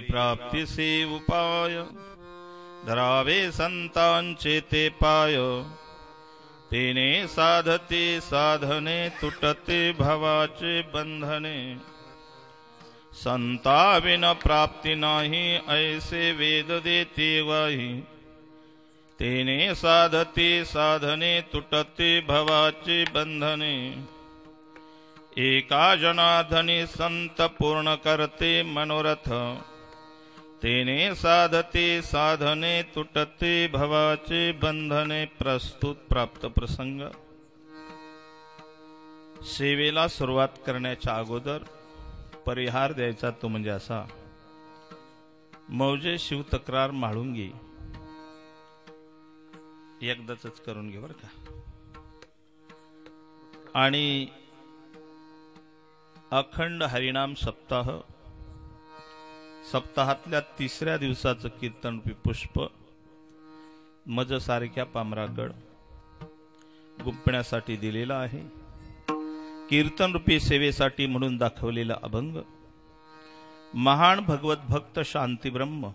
प्राप्तीसे उपाय धरावे संतांचे ते पाय तेने साधते साधने तुटते भवाचे बंधने संता बिन प्राप्ती नाही ऐसे वेद देते वाही तेने साधते साधने तुटते भवाचे बंधने एका जनार्दनी संत पूर्ण करते मनोरथ तेने साधते साधने तुटते भवाचे बंधने। प्रस्तुत प्राप्त प्रसंग। सेवेला सुरुवात करण्याच्या अगोदर परिहार द्यायचा तो म्हणजे असा, मौजे शिव तक्रार माळुंगी एकदाच करून घे बर का। आणि अखंड हरिनाम सप्ताह, सप्ताहातल्या तिसऱ्या दिवसाचं कीर्तन रूपी पुष्प मज सारख्या पामरागड गुंपण्यासाठी दिलेला आहे। कीर्तन रूपी सेवेसाठी म्हणून दाखवलेला अभंग महान भगवत भक्त शांती ब्रह्म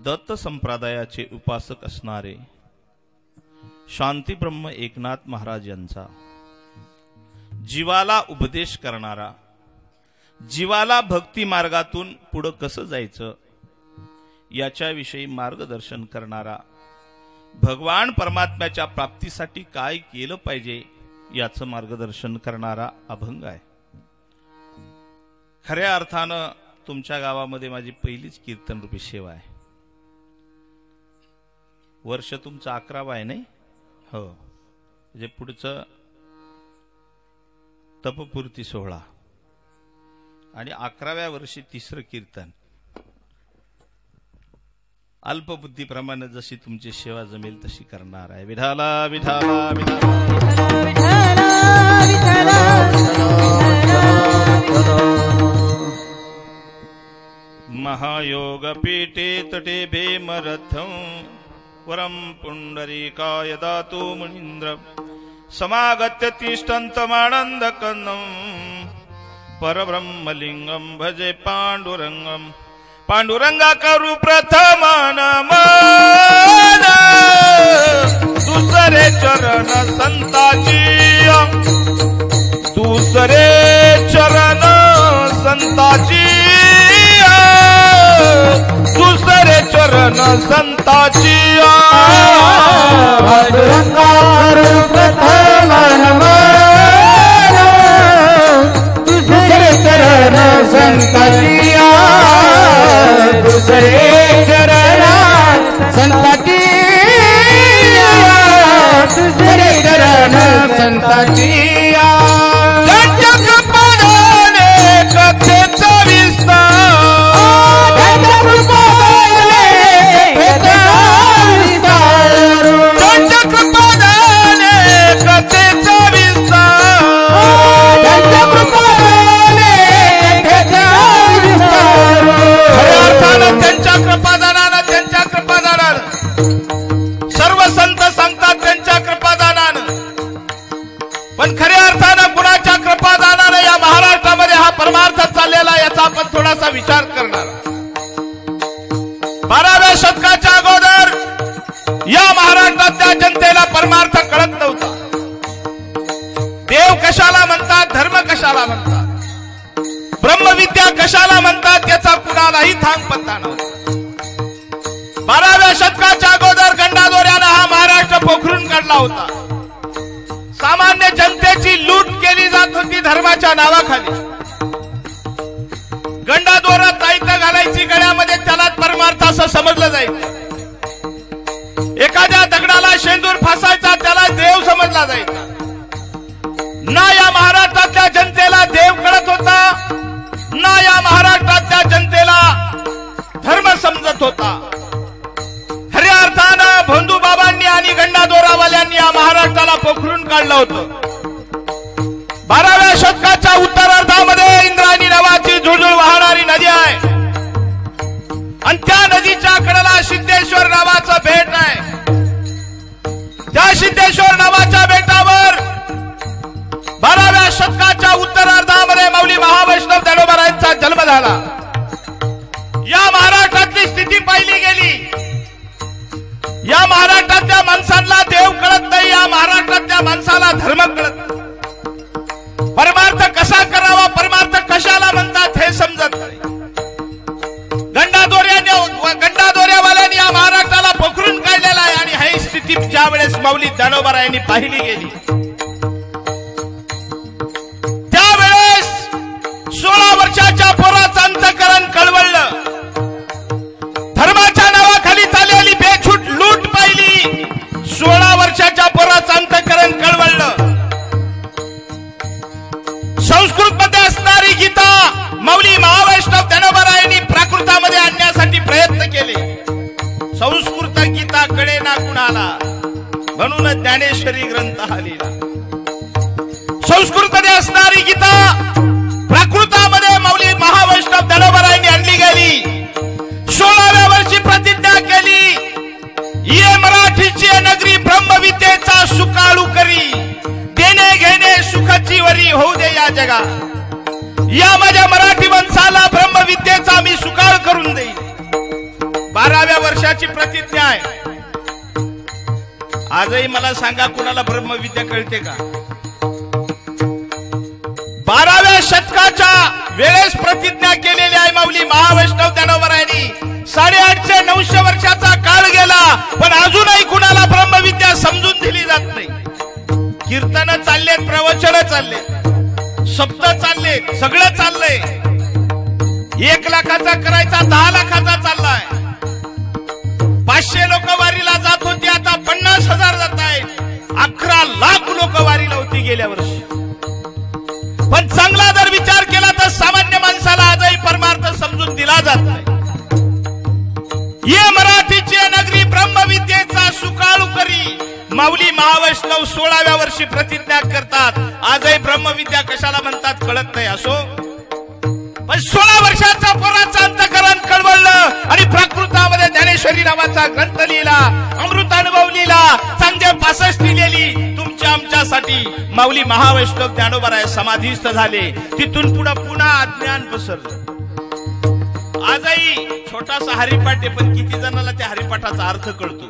दत्त संप्रदायाचे उपासक असणारे शांती ब्रह्म एकनाथ महाराज यांचा जीवाला उपदेश करणारा, जीवाला भक्ती मार्गातून पुढे कसं जायचं याच्याविषयी मार्गदर्शन करणारा, भगवान परमात्म्याच्या प्राप्तीसाठी काय केलं पाहिजे याचं मार्गदर्शन करणारा अभंग आहे। खऱ्या अर्थानं तुमच्या गावामध्ये माझी पहिलीच कीर्तन रूपी सेवा आहे। वर्ष तुमचं 11वा आहे नाही? हो, म्हणजे पुढचं तपपूर्ती सोहळा आणि 11व्या वर्षी तिसरं कीर्तन। अल्पबुद्धीप्रमाणे जशी तुमची सेवा जमेल तशी करणार आहे। विठाला विठाला महायोग पीठे तटे भीमरथं वरं पुंडरीकाय दातु मुनीन्द्र समागत्य तिष्ठन्तमानन्दकन्दं परब्रह्मलिंगं भजे पांडुरंगं पांडुरंगा करू प्रथम नमन दुसरे चरण संताची दुसरे चरण संताची दुसरे चरण संताची पांडुरंगा करू प्रथम नमन दुसरे चरण संताची दुसरे चरण संताची दुसरे चरण संताची त्यांच्या कृपाने कथेचा विस्तार त्यांच्या कृपाने कथेचा विस्तार त्यांच्या कृपाने कथेचा विस्तार त्यांच्या कृपाने कथेचा विस्तार खऱ्या अर्थानं त्यांच्या कृपादानानं सर्व संत सांगतात त्यांच्या कृपादानानं, पण खऱ्या या महाराष्ट्रातल्या जनतेला परमार्थ कळत नव्हता. देव कशाला म्हणतात, धर्म कशाला म्हणतात, ब्रह्मविद्या कशाला म्हणतात याचा कुणालाही थांग पत्ता नव्हता. 12व्या शतकाच्या अगोदर गंडादोऱ्यानं हा महाराष्ट्र पोखरून काढला होता. सामान्य जनतेची लूट केली जात होती धर्माच्या नावाखाली. गंडादोरा ताईत घालायची गळ्यामध्ये, त्याला परमार्थ असं समजलं जायचं. एखाद्या दगडाला शेंदूर फासायचा, त्याला देव समजला जायचा. ना या महाराष्ट्रातल्या जनतेला देव कळत होता, ना या महाराष्ट्रातल्या जनतेला धर्म समजत होता. खऱ्या अर्थानं भोंदूबाबांनी आणि गंडादोरावाल्यांनी या महाराष्ट्राला पोखरून काढलं होतं. 12व्या शतकाच्या उत्तरार्धामध्ये इंद्रायणी नावाची झुळझुळ वाहणारी नदी आहे आणि त्या नदीच्या कडेला सिद्धेश्वर नावाचं बेट आहे. त्या सिद्धेश्वर नावाच्या बेटावर 12व्या शतकाच्या उत्तरार्धामध्ये माऊली महावैष्णव ज्ञानोबारायांचा जन्म झाला. या महाराष्ट्रातली स्थिती पाहिली गेली. या महाराष्ट्रातल्या माणसांना देव कळत नाही, या महाराष्ट्रातल्या माणसाला धर्म कळत नाही. परमार्थ कसा करावा, परमार्थ कशाला म्हणतात हे समजत नाही. गंडादोऱ्यावाल्यांनी या महाराष्ट्राला पोखरून काढलेला आहे आणि ही स्थिती ज्या वेळेस माऊली ज्ञानोबारायांनी पाहिली गेली त्यावेळेस 16 वर्षाच्या पोराचं अंतःकरण कळवळलं. धर्माच्या नावाखाली चाललेली बेछूट लूट पाहिली. 16 वर्षाच्या पोराचं अंतःकरण कळवळलं. संस्कृत मध्ये असणारी गीता माऊली महावैष्णव ज्ञानोबारायांनी प्राकृतामध्ये आणण्यासाठी प्रयत्न केले. संस्कृत गीता कळे ना कुणाला, म्हणून ज्ञानेश्वरी ग्रंथ हा लिहिला. संस्कृत मध्ये असणारी गीता प्राकृतामध्ये माऊली महावैष्णव ज्ञानोबारायांनी आणली गेली. 16व्या वर्षी प्रतिज्ञा केली, ये मराठीची नगरी ब्रह्मविद्येचा सुकाळू करी, देणे घेणे सुखाची वरी होऊ दे या जगा. या माझ्या मराठी वंशाला ब्रह्मविद्येचा मी सुकाळ करून देईन. 12व्या वर्षाची प्रतिज्ञा आहे. आजही मला सांगा, कुणाला ब्रह्मविद्या कळते का? 12व्या शतकाच्या वेळेस प्रतिज्ञा केलेली आहे माऊली महावैष्णव ज्ञानोबारायांनी. 850-900 वर्षाचा काळ गेला, पण अजूनही कुणाला ब्रह्मविद्या समजून दिली जात नाही. कीर्तन चाललेत, प्रवचन चाललेत, शब्द चाललेत, सगळं चाललंय. 1 लाखाचा करायचा 10 लाखाचा चाललाय. 500 लोक वारीला जात होती, आता 50,000 जात आहेत. 11 लाख लोक वारीला होती गेल्या वर्षी. पण चांगला जर विचार केला तर सामान्य माणसाला आजही परमार्थ समजून दिला जात नाही. ये मराठीची नगरी ब्रह्मविद्येचा सुकाळू करी, माऊली महावैष्णव 16व्या वर्षी प्रतिज्ञा करतात. आजही ब्रह्मविद्या कशाला म्हणतात कळत नाही. असो, पण 16 वर्षाचा पोराचं अंतःकरण कळवळलं आणि प्राकृतामध्ये ज्ञानेश्वरी नावाचा ग्रंथ लिहिला, अमृतानुभव लिहिला, चांगदेव 65 लिहिलेली तुमच्या आमच्यासाठी. माऊली महावैष्णव ज्ञानोबाराय समाधीस्थ झाले. तिथून पुढे पुन्हा अज्ञान पसरलं. आजही छोटासा हरिपाठ आहे, पण किती जणांना त्या हरिपाठाचा अर्थ कळतो?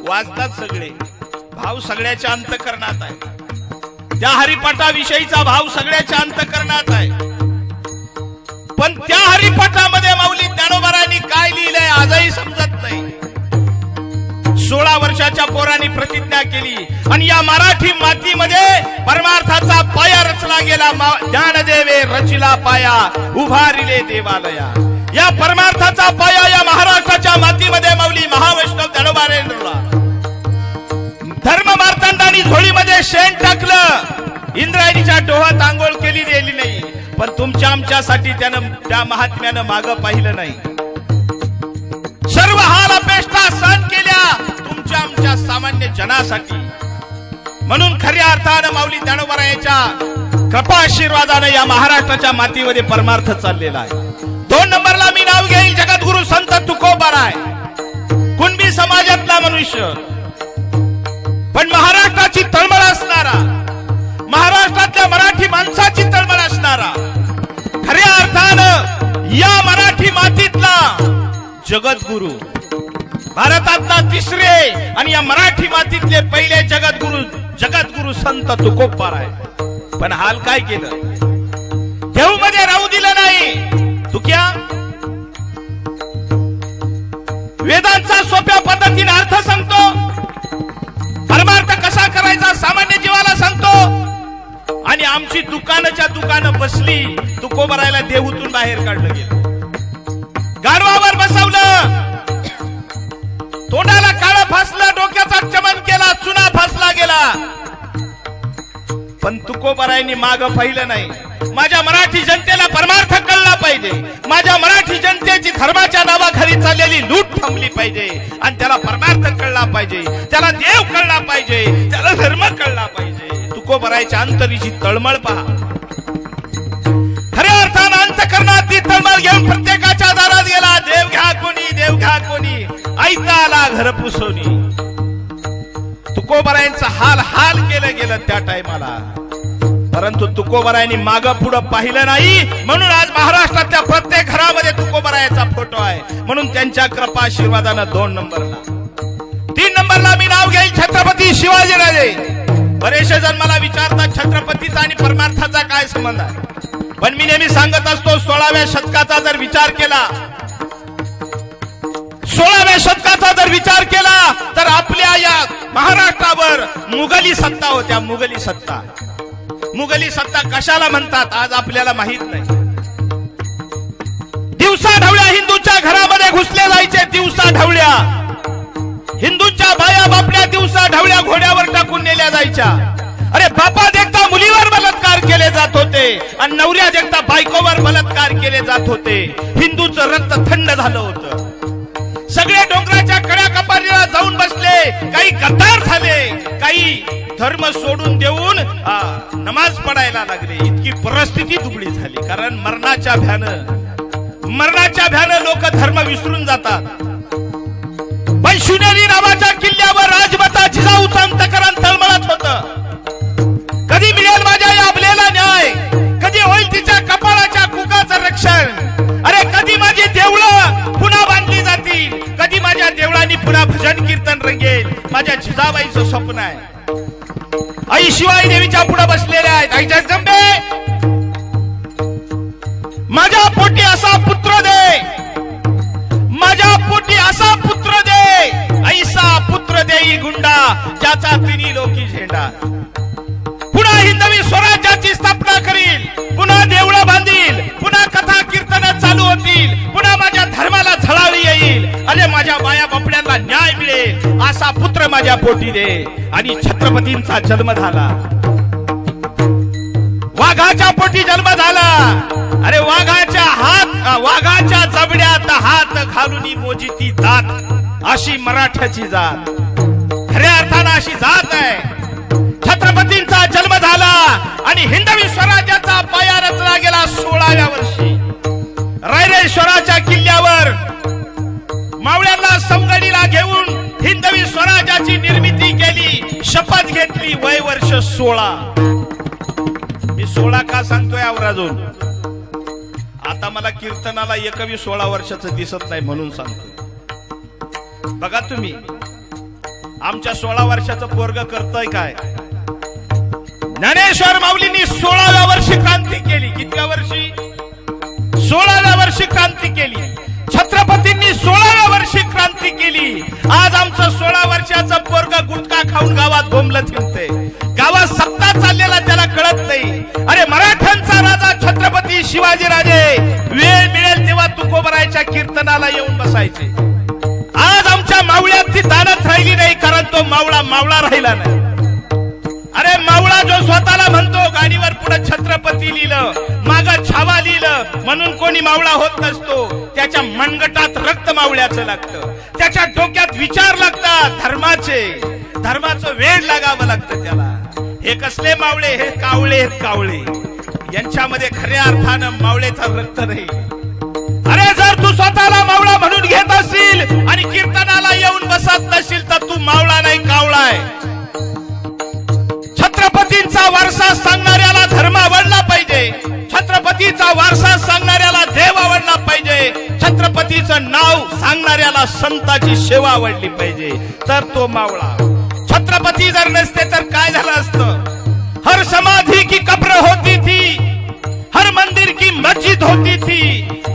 वाचतात सगळे, भाव सगळ्याच्या अंतःकरणात आहे. त्या हरिपाठाविषयीचा भाव सगळ्याच्या अंतःकरणात आहे. पण त्या हरिपाठामध्ये माऊली ज्ञानोबारायांनी काय लिहिलंय आजही समजत नाही. 16 वर्षाच्या पोरांनी प्रतिज्ञा केली आणि या मराठी मातीमध्ये परमार्थाचा पाया रचला गेला. ज्ञानदेवे रचिला पाया, उभारिले देवालया. या परमार्थाचा पाया या महाराष्ट्राच्या मातीमध्ये माऊली महावैष्णव ज्ञानोबारायांनी रचला. धर्म मार्तंडांनी झोळीमध्ये शेण टाकलं, इंद्रायणीच्या डोहात आंघोळ केली गेली नाही. पण तुमच्या आमच्यासाठी त्यानं त्या महात्म्यानं मागं पाहिलं नाही. सर्व हाल अपेष्टा सहन केल्या तुमच्या आमच्या सामान्य जनासाठी. म्हणून खऱ्या अर्थानं माऊली ज्ञानोबारायांच्या कृपा आशीर्वादाने या महाराष्ट्राच्या मातीमध्ये परमार्थ चाललेला आहे. 2 नंबरला मी नाव घेईल जगद्गुरु संत तुकोबाराय, कुणबी समाजातला मनुष्य, पण महाराष्ट्राची तळमळ असणारा, महाराष्ट्रातल्या मराठी माणसाची तळमळ असणारा, खऱ्या अर्थानं या मराठी मातीतला जगद्गुरु भारतातला तिसरे आणि या मराठी मातीतले पहिले जगद्गुरु संत तुकोबाराय. पण हाल काय केलं? देऊ मध्ये राहू दिलं नाही. तुक्या वेदांचा सोप्या पद्धतीने अर्थ सांगतो, परमार्थ कसा करायचा सामान्य जीवाला सांगतो, आणि आमची दुकानं बसली. तुकोबारायला देहूतून बाहेर काढलं गेलं, गाढवावर बसवलं, तोंडाला काळं फासलं, डोक्याचा चमन केला, चुना फासला गेला. पण तुकोबारायांनी माग पाहिलं नाही. माझ्या मराठी जनतेला परमार्थ कळला पाहिजे, माझ्या मराठी जनतेची धर्माच्या नावाखाली चाललेली लूट थांबली पाहिजे, आणि त्याला परमार्थ कळला पाहिजे, त्याला देव कळला पाहिजे, त्याला धर्म कळला पाहिजे. तुकोबारायच्या अंतरीची तळमळ पहा. खऱ्या अर्थानं अंतःकरणात ती तळमळ घेऊन प्रत्येकाच्या दारात गेला. देव घ्या कोणी, देव घ्या कोणी, ऐता आला घर पुसोनी. तुकोबारायांचा हाल केलं गेलं त्या टायमाला. परंतु तुकोबारायांनी माग पुढं पाहिलं नाही, म्हणून आज महाराष्ट्रातल्या प्रत्येक घरामध्ये तुकोबारायांचा फोटो आहे. म्हणून त्यांच्या कृपा आशीर्वादानं 2 नंबरला. 3 नंबरला मी नाव घेईल छत्रपती शिवाजीराजे. बरेचसे जण मला विचारतात छत्रपतीचा आणि परमार्थाचा काय संबंध आहे. पण मी नेहमी सांगत असतो, 16व्या शतकाचा जर विचार केला, 16व्या शतकाचा जर विचार केला तर आपल्या या महाराष्ट्रावर मुघली सत्ता होत्या. मुघली सत्ता कशाला म्हणतात आज आपल्याला माहित नाही. दिवसा ढवळ्या हिंदूच्या घरामध्ये घुसले जायचे. दिवसा ढवळ्या हिंदूच्या बाया बापड्या दिवसा ढवळ्या घोड्यावर टाकून नेल्या जायच्या. अरे बापा देखता मुलीवर बलात्कार केले जात होते, आणि नवऱ्या देखता बायकोवर बलात्कार केले जात होते. हिंदूचं रक्त थंड झालं होतं. सगळे डोंगराच्या कड्या कपारीला जाऊन बसले. काही गद्दार झाले, काही धर्म सोडून देऊन नमाज पडायला लागले. इतकी परिस्थिती दुबळी झाली. कारण मरणाच्या भ्यानं लोक धर्म विसरून जातात. पण शिवनेरी नावाच्या किल्ल्यावर राजमाता जिजाऊचं अंतःकरण तळमळत होतं. कधी मिळेल माझ्या या अबलेला न्याय, कधी होईल तिच्या कपाळाच्या कुकाचं रक्षण. अरे कधी माझी देवळं पुन्हा बांधली जातील, कधी माझ्या देवळांनी पुन्हा भजन कीर्तन रंगेल. माझ्या जिजाबाईचं स्वप्न आहे. आई शिवाई देवीच्या पुढे बसलेल्या आहेत. आई जगदंबे, माझ्या पोटी असा पुत्र दे, माझ्या पोटी असा पुत्र दे, ऐसा पुत्र देई गुंडा, ज्याचा तिन्ही लोकी झेंडा. पुन्हा हिंदवी स्वराज्याची स्थापना करील, पुन्हा देवळं बांधील, पुन्हा कथा कीर्तन चालू होतील, पुन्हा माझ्या धर्माला झळाळी येईल, आणि माझ्या बाया बापड्यांना न्याय मिळेल. असा पुत्र माझ्या पोटी दे. आणि छत्रपतींचा जन्म झाला. वाघाच्या पोटी जन्म झाला. अरे वाघाच्या जबड्यात हात घालून मोजिती दात, अशी मराठ्याची जात. खऱ्या अर्थानं अशी जात आहे. छत्रपतींचा जन्म झाला आणि हिंदवी स्वराज्याचा पाया रचला गेला 16व्या वर्षी. रायरेश्वराच्या किल्ल्यावर मावळ्यांना संगडीला घेऊन हिंदवी स्वराज्याची निर्मिती केली, शपथ घेतली. वय वर्ष 16. मी 16 का सांगतोय आवराजून? आता मला कीर्तनाला एकही 16 वर्षाचं दिसत नाही म्हणून सांगतो. बघा तुम्ही, आमच्या 16 वर्षाचं पोरग करतोय काय? ज्ञानेश्वर माऊलींनी 16व्या वर्षी क्रांती केली. कितव्या वर्षी? 16व्या वर्षी क्रांती केली. छत्रपतींनी 16व्या वर्षी क्रांती केली. आज आमचं 16 वर्षाचं पोरग गुटखा खाऊन गावात बोंबलत फिरते. गावात सत्ता चाललेला त्याला कळत नाही. अरे मराठ्यांचा राजा छत्रपती शिवाजीराजे वेळ मिळेल तेव्हा तुकोबारायच्या कीर्तनाला येऊन बसायचे. आज आमच्या मावळ्यात ती दानत राहिली नाही, कारण तो मावळा राहिला नाही. अरे मावळा जो स्वतःला म्हणतो, गाडीवर पुढे छत्रपती लिहिलं, माग छावा लिहिलं, म्हणून कोणी मावळा होत नसतो. त्याच्या मनगटात रक्त मावळ्याचं लागतं, त्याच्या डोक्यात विचार लागतात धर्माचं वेळ लागावं लागतं त्याला. हे कसले मावळे? हे कावळे यांच्यामध्ये खऱ्या अर्थानं मावळेचं रक्त नाही. अरे जर तू स्वतःला मावळा म्हणून घेत असशील आणि कीर्तनाला येऊन बसत नशील तर तू मावळा नाही, कावळा आहे. छत्रपतींचा वारसा सांगणाऱ्याला धर्म आवडला पाहिजे, छत्रपतीचा वारसा सांगणाऱ्याला देव आवडला पाहिजे. छत्रपती छत्रपतीचं नाव सांगणाऱ्याला संताची सेवा आवडली पाहिजे तर तो मावळा. छत्रपती जर नसते तर काय झालं असतं. हर समाधि की कब्र होती थी, हर मंदिर की मस्जिद होती थी.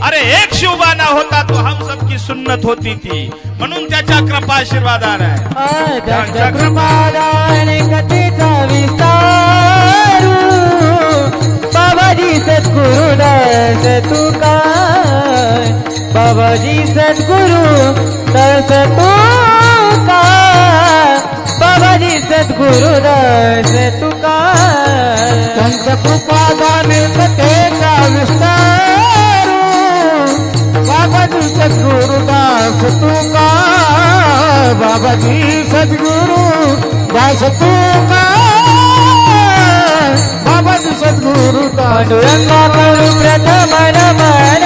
अरे एक शिवबाना होता तो हम सबकी सुन्नत होती थी. म्हणून त्याच्या कृपा आशीर्वादाने त्यांच्या कृपादाने कथेचा विस्तार बाबाजी सद्गुरुदास तुका. बाबाजी सद्गुरु दास तुका. बाबाजी सद्गुरुदास तुका. त्यांच्या कृपादाने कथेचा विस्तार बाबाजी सद्गुरुदास तुका. बाबाजी सद्गुरु दास तुका. बाबाजी सद्गुरु पांडुरंगा करू प्रथम नमन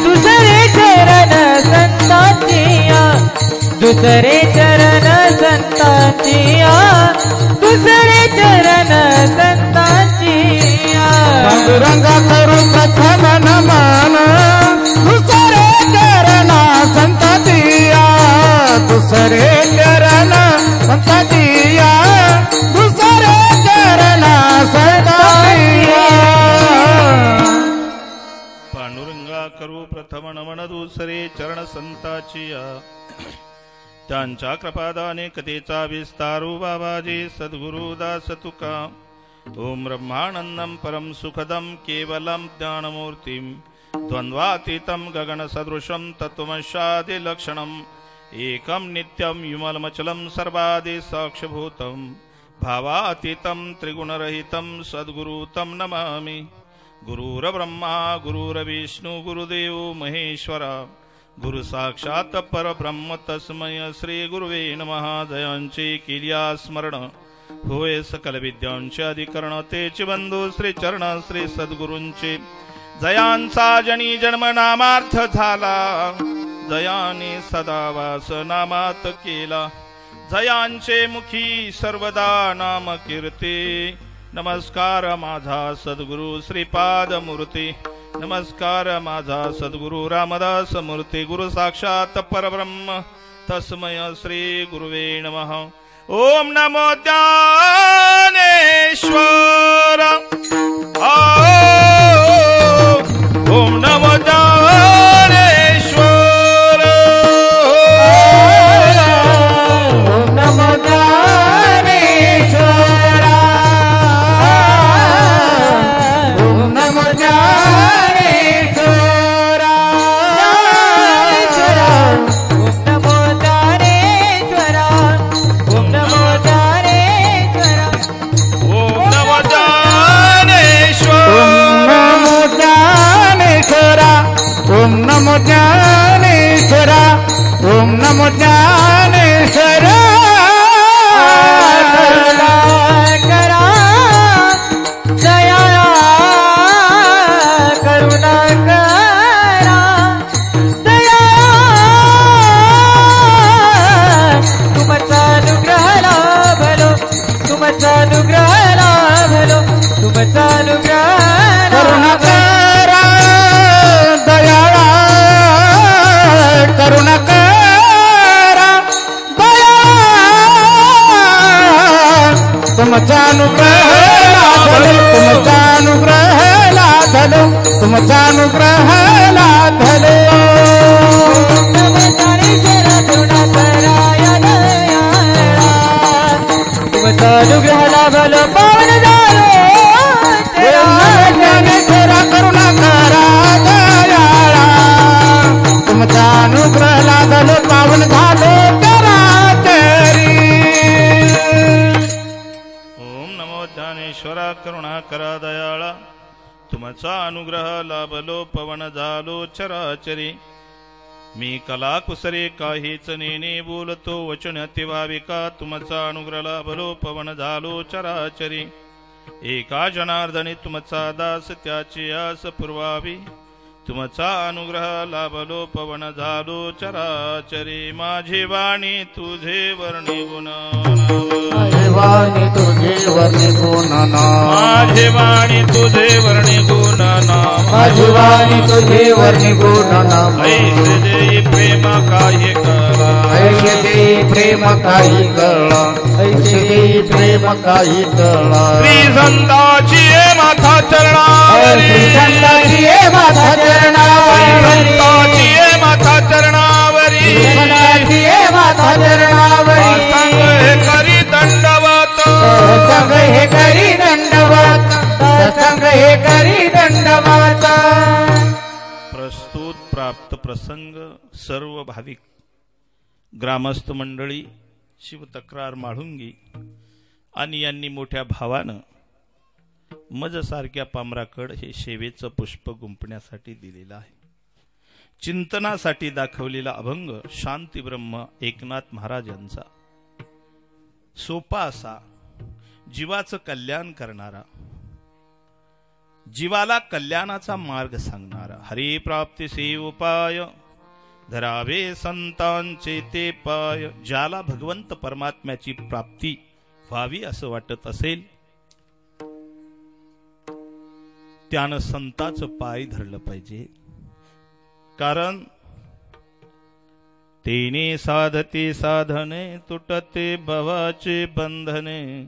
दुसरे चरण संतांचिया. दुसरे चरण संतांचिया. दुसरे चरण संतांचिया. पांडुरंगा करू प्रथम नमन दुसरे चरण संतांचिया. दुसरे चरण संतांचिया. दुसरे चरण संतांचिया. पांडुरंगा करू प्रथम नमन दुसरे चरण संताचिया. त्यांच्या कृपादाने कथेचा विस्तारू बाबाजी सद्गुरुदास तुका. ओम ब्रह्मानंदम परम सुखदम केवलम ज्ञानमूर्तिम द्वंद्वातीतम गगन सदृशम तत्वमशादि लक्षणम एकम नित्यम युमलमचलम सर्वादि साक्षभूतम भावातीतम त्रिगुणरहितम सद्गुरुतम नमामि. गुरुर्ब्रह्मा गुरुर्विष्णु गुरुदेव महेश्वरा. गुरु साक्षात परब्रह्म तस्मै श्री गुरुवे नमः. जयांचे केलिया स्मरण होय सकल विद्यांचे अधिकरण. तेचे बंधू श्री चरण श्री सद्गुरूंचे. जयांचा जनी जन्म नामार्थ झाला. जयाने सदा वास नामात केला. जयांचे मुखी सर्वदा नाम कीर्ती. नमस्कार माझा सद्गुरु श्रीपाद मूर्ती. नमस्कार माझा सद्गुरु रामदास मूर्ती. गुरु साक्षात परब्रह्म तस्मै श्री गुरुवे नमः. ओम नमो ज्ञानेश्वर. ओम नमो ज्ञानेश्वर. ओम नमो ज्ञानेश्वर. ओम नमो ज्ञानेश्वर. ओम नमो ज्ञानेश्वर. ओम नमो ज्ञानेश्वर. ओम नमो ज्ञानेश्वर. ओम नमो ज्ञानेश्वर. ओम नमो ज्ञानेश्वर. करा दया करुणा करा. दया तुमचा अनुग्रह लाभलो. तुमचा अनुग्रह लाभलो. तुमचा अनुग्रह करुणा करा. दयाळा करुणा करा. दया तुमचा अनुग्रह लाभलो. तुमचा अनुग्रह लाभलो. तुमचा अनुग्रह लाभलो. तुमचा अनुग्रह लाभलो. पावन झालो ज्ञानेश्वरा करुणा करा. दयाळा तुमचा अनुग्रह लाभलो. पावन झालो करा तरी. ओम नमो ज्ञानेश्वरा करुणा करा दयाळा. तुमचा अनुग्रह लाभलो पवन झालो चराचरी. मी कला कुसरे काहीच नेने बोलतो वचन अतिभाविका. तुमचा अनुग्रह लाभलो पवन झालो चराचरी. एका जनार्दनी तुमचा दास त्याची आस पुरवावी. तुमचा अनुग्रह लाभलो पवन झालो चराचरी. माझी वाणी तुझे वर्णी गुण वाणी तुझे वर्णी गुण नाम माझे वाणी तुझे वर्णी गुण नाम माझी वाणी तुझे वर्णी गुण नाम ऐसे देई प्रेम काही कळा ऐसे देई प्रेम काही कळा ऐसे देई प्रेम काही कळा श्री संताची माथा चरणावरी श्री संताची माता चरणावरी संताची माथा चरणावरी संताची माता चरणावरी संग हे करी दंडवत संग हे करी दंडवत संग हे करी दंडवत प्रस्तुत प्राप्त प्रसंग सर्व भाविक ग्रामस्थ मंडळी शिवतक्रार माळुंगी आणि यांनी मोठ्या भावानं मज सारख्या पामराकड हे सेवेचं पुष्प गुंफण्यासाठी दिलेलं आहे. चिंतनासाठी दाखवलेला अभंग शांती ब्रह्म एकनाथ महाराज यांचा सोपा असा जीवाचं कल्याण करणारा जीवाला कल्याणाचा मार्ग सांगणारा हरी प्राप्तीचे उपाय धरावे संतांचे ते पाय. ज्याला भगवंत परमात्म्याची प्राप्ती व्हावी असं वाटत असेल त्यानं संताचं पाय धरलं पाहिजे. कारण तेने साधते साधने तुटते भवाचे बंधने.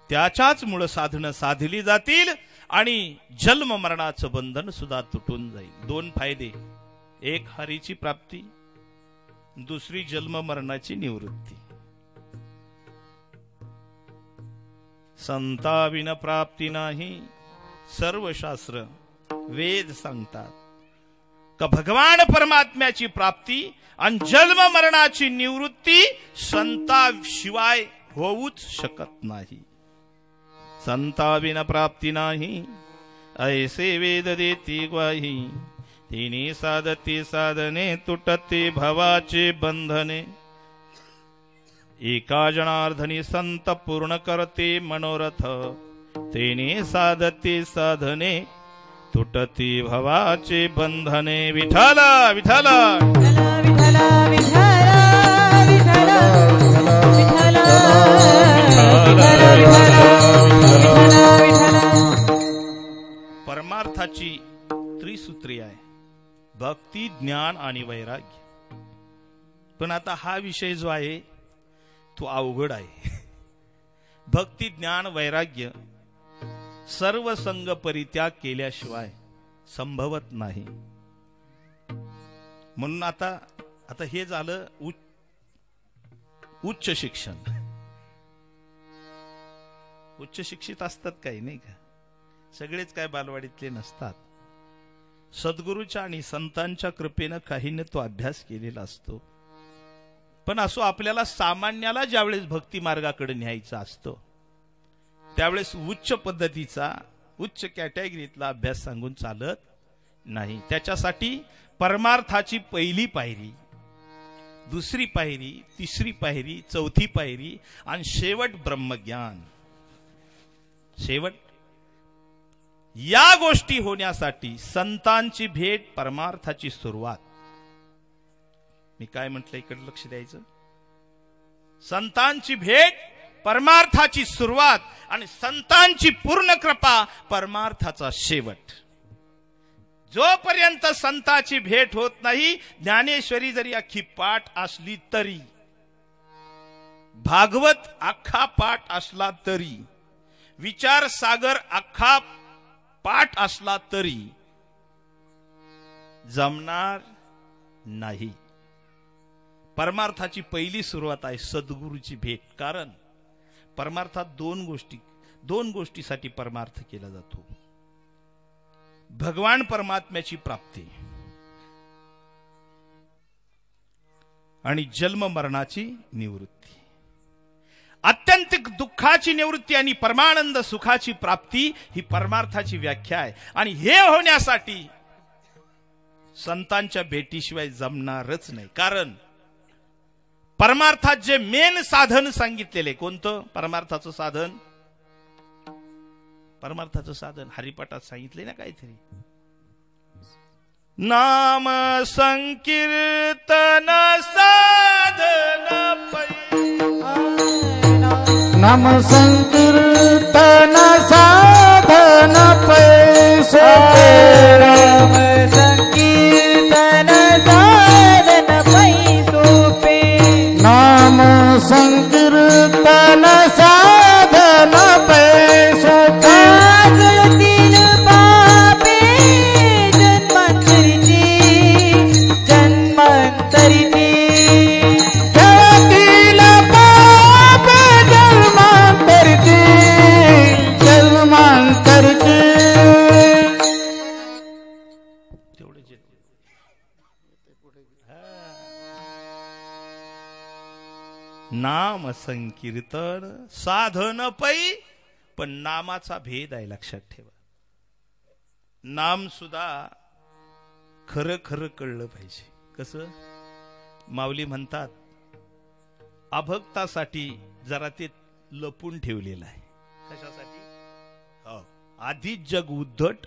त्याच्याच मुळे साधनं साधली जातील आणि जन्म मरणाचं बंधन सुद्धा तुटून जाईल. दोन फायदे, एक हरीची प्राप्ती, दुसरी जन्म मरणाची निवृत्ती. संताविन प्राप्ती नाही. सर्व शास्त्र वेद सांगतात का भगवान परमात्म्याची प्राप्ती आणि जन्म मरणाची निवृत्ती संताशिवाय होऊच शकत नाही. संताविन प्राप्ती नाही ऐसे वेद देती ग्वाही. तिने साधते साधने तुटते भवाचे बंधने. एका जनार्दनी संत पूर्ण करते मनोरथ. तेने साधते साधने तुटते भवाचे बंधने. विठ्ठल विठ्ठल परमार्थाची त्रिसूत्री आहे, भक्ती ज्ञान आणि वैराग्य. पण आता हा विषय जो आहे तो अवघड आहे. भक्ती ज्ञान वैराग्य सर्व संग परित्याग केल्याशिवाय संभवत नाही. म्हणून आता हे झालं उच्च शिक्षण. उच्च शिक्षित असतात काही नाही का, सगळेच काय बालवाडीतले नसतात. सद्गुरूच्या आणि संतांच्या कृपेनं काहीने तो अभ्यास केलेला असतो. पण असो आपल्याला सामान्याला ज्यावेळेस भक्ती मार्गाकडे न्यायचा असतो त्यावेळेस उच्च पद्धतीचा उच्च कॅटेगरीतला अभ्यास सांगून चालत नाही. त्याच्यासाठी परमार्थाची पहिली पायरी, दुसरी पायरी, तिसरी पायरी, चौथी पायरी आणि शेवट ब्रह्मज्ञान. शेवट या गोष्टी होण्यासाठी संतांची भेट परमार्थाची सुरुवात. मी काय म्हटलं इकडे लक्ष द्यायचं. संतांची भेट परमार्थाची सुरुवात आणि संतांची पूर्ण कृपा परमार्थाचा शेवट. जोपर्यंत संतांची भेट होत नाही, ज्ञानेश्वरी जरी अख्खी पाठ असली तरी, भागवत अख्खा पाठ असला तरी, विचार सागर अख्खा पाठ असला तरी जमणार नाही. परमार्थाची पहिली सुरुवात आहे सद्गुरूची भेट. कारण परमार्थात दोन गोष्टीसाठी परमार्थ केला जातो. भगवान परमात्म्याची प्राप्ती आणि जन्म मरणाची निवृत्ती. आत्यंतिक दुःखाची निवृत्ती आणि परमानंद सुखाची प्राप्ती ही परमार्थाची व्याख्या आहे. आणि हे होण्यासाठी संतांच्या भेटीशिवाय जमणारच नाही. कारण परमार्थात जे मेन साधन सांगितलेले, कोणतं परमार्थाचं साधन? परमार्थाचं साधन हरिपाठात सांगितले ना काहीतरी. नाम संकीर्तन साधन नाम संकीर्तन साधन पैसे राम संकीर्तन साधन पैसोपे नाम संकीर्तन साधन पैसे कागतील पापे जन्मांतरीची जन्मांतरीची जगतील पाप जन्मांतरती जन्मांतरती तेवढेच येते. नाम संकीर्तन साधन पै, पण नामाचा भेद आहे लक्षात ठेवा. नाम सुद्धा खरं खरं कळलं पाहिजे. कसं माऊली म्हणतात, अभक्तासाठी जरा ते लपून ठेवलेलं आहे. कशासाठी? हो, आधीच जग उद्धट,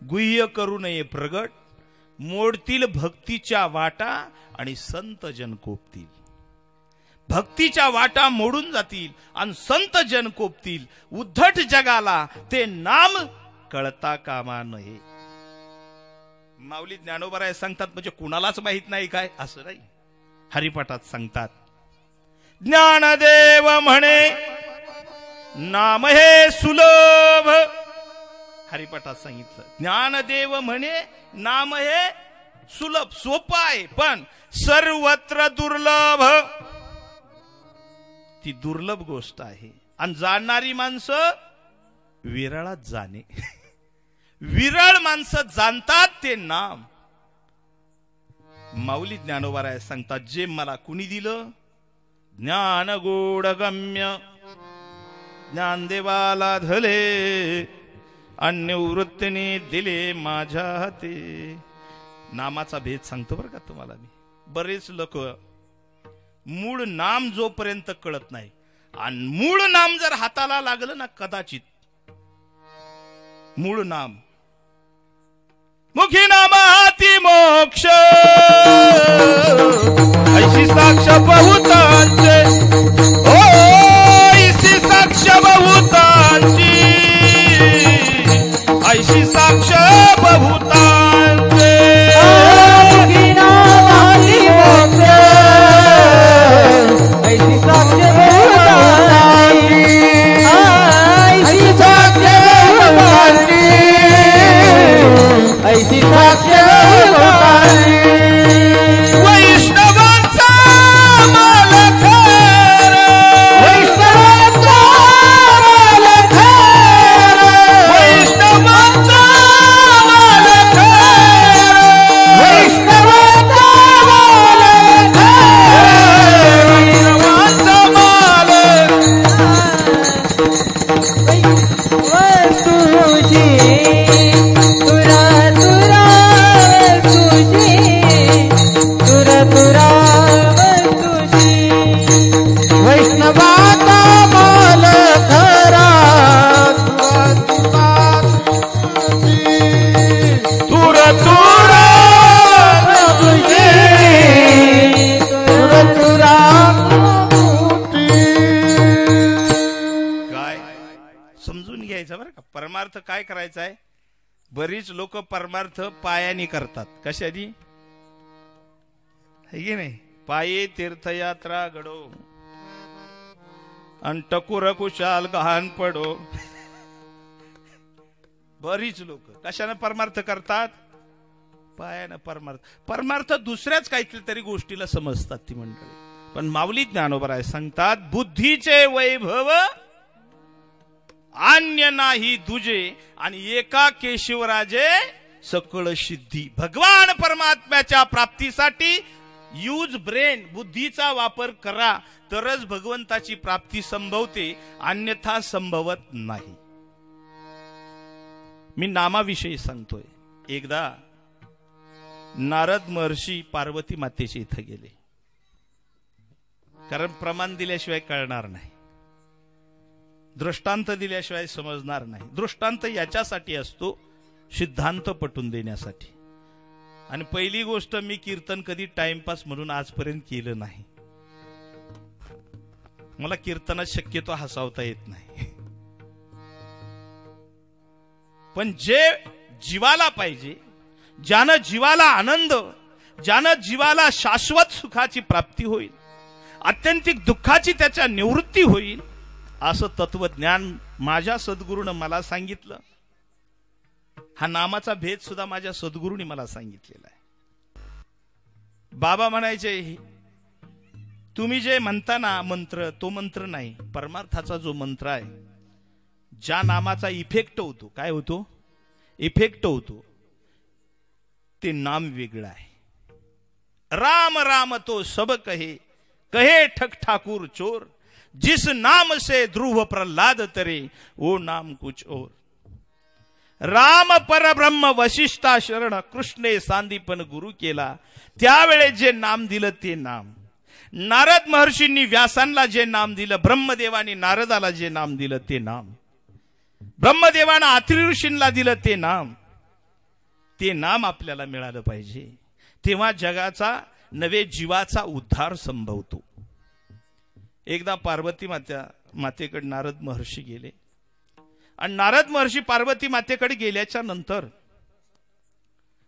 गुह्य करू नये प्रगट, मोडतील भक्तीच्या वाटा आणि संत जन कोपतील. भक्तीच्या वाटा मोडून जातील आणि संत जन कोपतील. उद्धट जगाला ते नाम कळता कामा नये. माऊली ज्ञानोबराय सांगतात, म्हणजे कुणालाच माहित नाही काय असं नाही. हरिपाठात सांगतात, ज्ञानदेव म्हणे नाम हे सुलभ. हरिपाठात सांगितलं, ज्ञानदेव म्हणे नाम हे सुलभ, सोपं आहे, पण सर्वत्र दुर्लभ. ती दुर्लभ गोष्ट आहे. आणि जाणणारी माणसं विरळात जाणे. विरळ माणसं जाणतात ते नाम. माऊली ज्ञानोबाराय सांगतात, जे मला कुणी दिलं ज्ञान गोड गम्य, ज्ञानदेवाला धले अन्य वृत्तीने दिले माझ्या हाती. नामाचा भेद सांगतो बरं का तुम्हाला मी. बरेच लोक मूळ नाम जोपर्यंत कळत नाही, आणि मूळ नाम जर हाताला लागलं ना, कदाचित मूळ नाम मुखी नाम हाती मोक्ष, ऐशी साक्ष बहुतांचे, ओ ऐशी साक्ष बहुतांची, ऐशी साक्ष बहुतांचे. ऐसी साक्ष बहुतांची, ऐसी साक्ष बहुतांची, ऐसी साक्ष बहुतांची. वैष्णवांचा माल खरा, वैष्णवांचा माल खरा, वैष्णवांचा माल खरा, वैष्णवांचा माल खरा. वैष्णवांचा माल. वस्तुशी तुरा तुरा वस्तुशी, तुरा तुरा वस्तुशी. वैष्णवाचा माल खरा, तुर तुर तुरा तुरा काय समजून घ्यायचं बरं का. परमार्थ काय करायचा आहे. बरीच लोक परमार्थ पायानी करतात. कशानी? है की नाही. पायी तीर्थयात्रा घडो आणि टकुर कुशाल गहाण पडो. बरीच लोक कशाने परमार्थ करतात. पायानं परमार्थ. परमार्थ दुसऱ्याच काहीतरी गोष्टीला समजतात ती मंडळी. पण माऊली ज्ञानोबराय सांगतात, बुद्धीचे वैभव अन्य नाही दुजे, आणि एका केशवराजे सकळ सिद्धी. भगवान परमात्म्याच्या प्राप्तीसाठी यूज ब्रेन, बुद्धीचा वापर करा, तरच भगवंताची प्राप्ती संभवते, अन्यथा संभवत नाही. मी नामाविषयी सांगतोय. एकदा नारद महर्षी पार्वती मातेच्या इथं गेले, कारण प्रमाण दिल्याशिवाय कळणार नाही, दृष्टांत दिल्याशिवाय समजणार नाही. दृष्टांत याच्यासाठी असतो, सिद्धांत पटवून देण्यासाठी. आणि पहिली गोष्ट, मी कीर्तन कधी टाइमपास म्हणून आजपर्यंत केलं नाही. मला कीर्तनात शक्यतो हसावता येत नाही, पण जे जीवाला पाहिजे, ज्यानं जीवाला आनंद, ज्यानं जीवाला शाश्वत सुखाची प्राप्ती होईल, आत्यंतिक दुःखाची त्याच्या निवृत्ती होईल, असं तत्वज्ञान माझ्या सद्गुरूनं मला सांगितलं. हा नामाचा भेद सुद्धा माझ्या सद्गुरूंनी मला सांगितलेला आहे. बाबा म्हणायचे, तुम्ही जे म्हणता ना मंत्र, तो मंत्र नाही, परमार्थाचा जो मंत्र आहे, ज्या नामाचा इफेक्ट होतो, काय होतो, इफेक्ट होतो, ते नाम वेगळं आहे. राम राम तो सब कहे, कहे ठक ठाकुर चोर, जिस नाम से ध्रुव प्रहलाद तरे, वो नाम कुछ और. राम परब्रह्म वशिष्ठा शरण, कृष्णे सांदीपन गुरु केला, त्यावेळेस जे नाम दिलं ते नाम. नारद महर्षींनी व्यासांना जे नाम दिलं, ब्रह्मदेवानी नारदाला जे नाम दिलं ते नाम, ब्रह्मदेवानं अत्रि ऋषींना दिलं ते नाम, ते नाम आपल्याला मिळालं पाहिजे. तेव्हा जगाचा नवे जीवाचा उद्धार संभवतो. एकदा पार्वती मातेकडे नारद महर्षी गेले, आणि नारद महर्षी पार्वती मातेकडे गेल्याच्या नंतर,